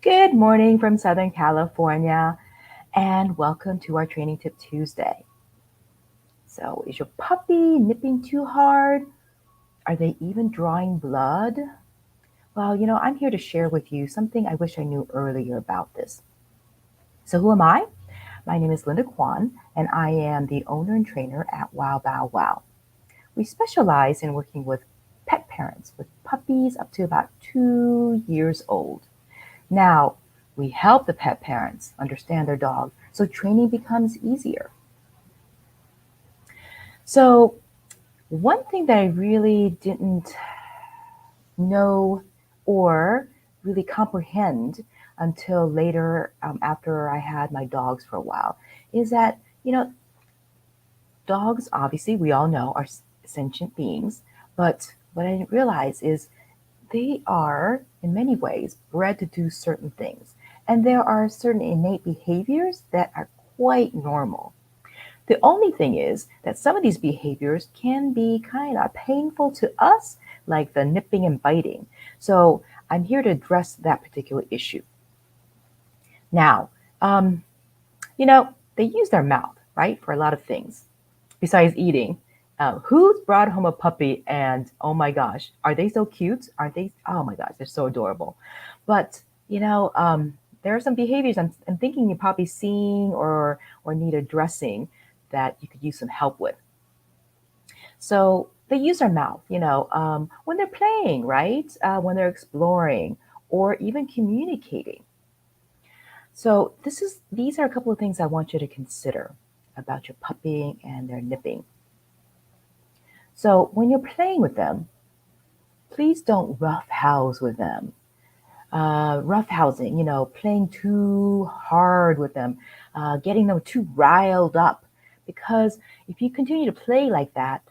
Good morning from Southern California, and welcome to our Training Tip Tuesday. So, is your puppy nipping too hard? Are they even drawing blood? Well, I'm here to share with you something I wish I knew earlier about this. So, who am I? My name is Linda Kwan, and I am the owner and trainer at Wow Bow Wow. We specialize in working with pet parents with puppies up to about 2 years old. Now, we help the pet parents understand their dog so training becomes easier. So, one thing that I really didn't know or really comprehend until later, after I had my dogs for a while, is that, dogs, obviously, we all know, are sentient beings. But what I didn't realize is they are, in many ways, bred to do certain things. And there are certain innate behaviors that are quite normal. The only thing is that some of these behaviors can be kind of painful to us, like the nipping and biting. So I'm here to address that particular issue. Now, um, they use their mouth, right, for a lot of things besides eating. Who's brought home a puppy and oh my gosh, are they so cute? Aren't they? Oh my gosh, they're so adorable. But there are some behaviors I'm thinking you're probably seeing or need addressing that you could use some help with. So they use their mouth, when they're playing, right? When they're exploring or even communicating. So these are a couple of things I want you to consider about your puppy and their nipping. So when you're playing with them, please don't roughhouse with them. Roughhousing, playing too hard with them, getting them too riled up. Because if you continue to play like that,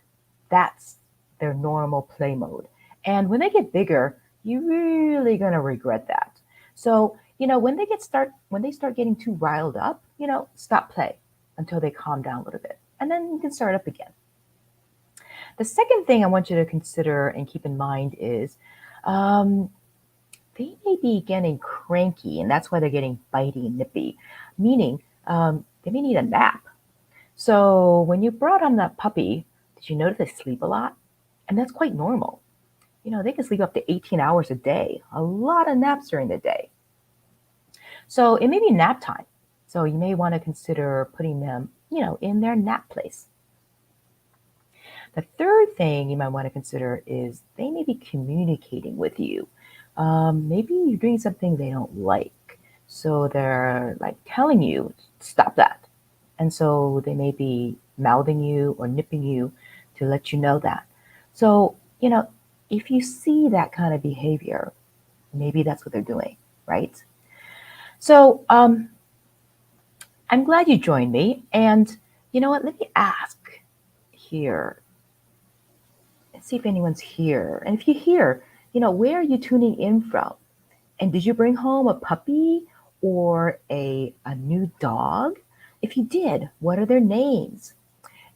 that's their normal play mode. And when they get bigger, you're really gonna regret that. So, when they start getting too riled up, stop play until they calm down a little bit. And then you can start up again. The second thing I want you to consider and keep in mind is um, they may be getting cranky, and that's why they're getting bitey and nippy, meaning they may need a nap. So when you brought home that puppy, did you notice they sleep a lot? And that's quite normal. They can sleep up to 18 hours a day, a lot of naps during the day. So it may be nap time. So you may want to consider putting them, in their nap place. The third thing you might want to consider is they may be communicating with you. Maybe you're doing something they don't like. So they're like telling you, stop that. And so they may be mouthing you or nipping you to let you know that. So, if you see that kind of behavior, maybe that's what they're doing, right? So, I'm glad you joined me. And you know what? Let me ask here and see if anyone's here. And if you're here, where are you tuning in from? And did you bring home a puppy or a new dog? If you did, what are their names?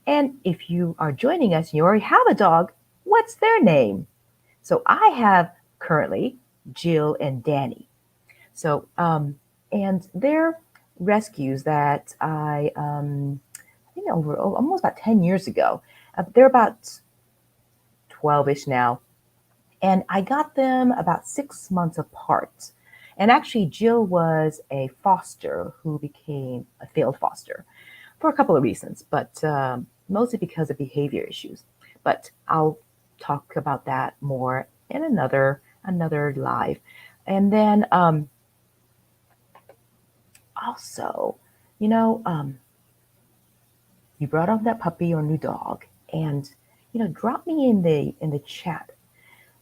And if you are joining us and you already have a dog, what's their name? So I have currently Jill and Danny. So, and they're rescues that I think over almost about 10 years ago. They're about 12-ish now. And I got them about 6 months apart. And actually, Jill was a foster who became a failed foster for a couple of reasons, but mostly because of behavior issues. But I'll talk about that more in another live. And then also, you know, um, you brought up that puppy or new dog, and drop me in the chat.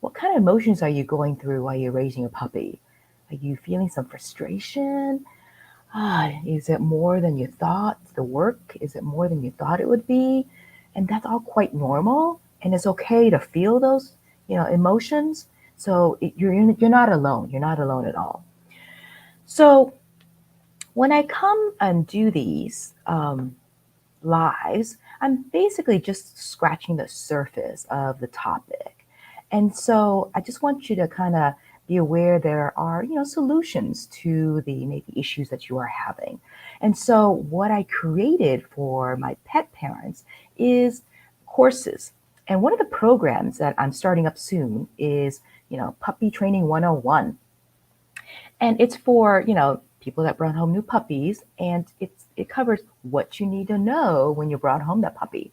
What kind of emotions are you going through while you're raising a puppy? Are you feeling some frustration? Is it more than you thought? The work, is it more than you thought it would be? And that's all quite normal. And it's okay to feel those, emotions. So you're not alone. You're not alone at all. So when I come and do these lives, I'm basically just scratching the surface of the topic. And so I just want you to kind of be aware there are, solutions to the maybe issues that you are having. And so what I created for my pet parents is courses. And one of the programs that I'm starting up soon is, Puppy Training 101. And it's for, people that brought home new puppies, and it covers what you need to know when you brought home that puppy.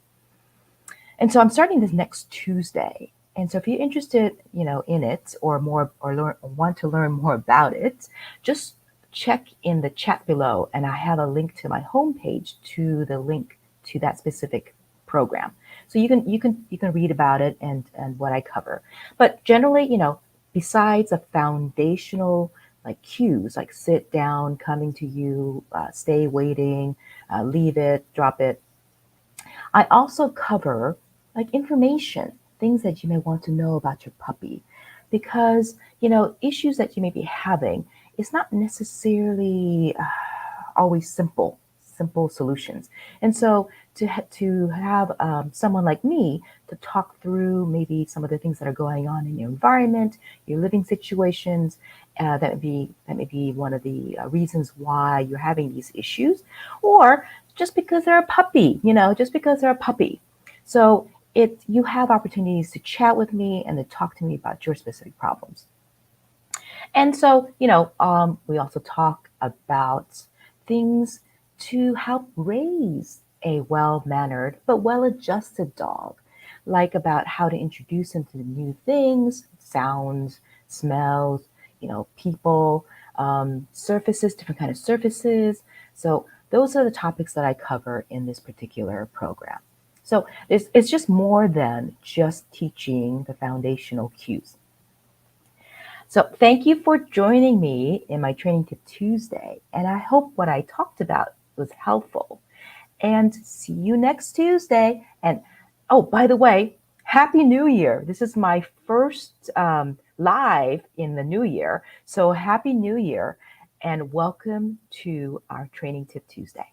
And so I'm starting this next Tuesday. And so if you're interested, in it or more or want to learn more about it, just check in the chat below and I have a link to my homepage to the link to that specific program. So you can read about it and what I cover. But generally, besides a foundational like cues like sit down, coming to you, stay waiting, leave it, drop it, I also cover like information, things that you may want to know about your puppy, because issues that you may be having is not necessarily always simple solutions. And so to have someone like me to talk through maybe some of the things that are going on in your environment, your living situations, that may be one of the reasons why you're having these issues, or just because they're a puppy, just because they're a puppy. So you have opportunities to chat with me and to talk to me about your specific problems. And so, we also talk about things to help raise a well-mannered but well-adjusted dog, like about how to introduce them to new things, sounds, smells, people, surfaces, different kind of surfaces. So those are the topics that I cover in this particular program. So it's just more than just teaching the foundational cues. So thank you for joining me in my Training Tip Tuesday, and I hope what I talked about was helpful. And see you next Tuesday. And oh, by the way, Happy New Year. This is my first live in the new year. So Happy New Year and welcome to our Training Tip Tuesday.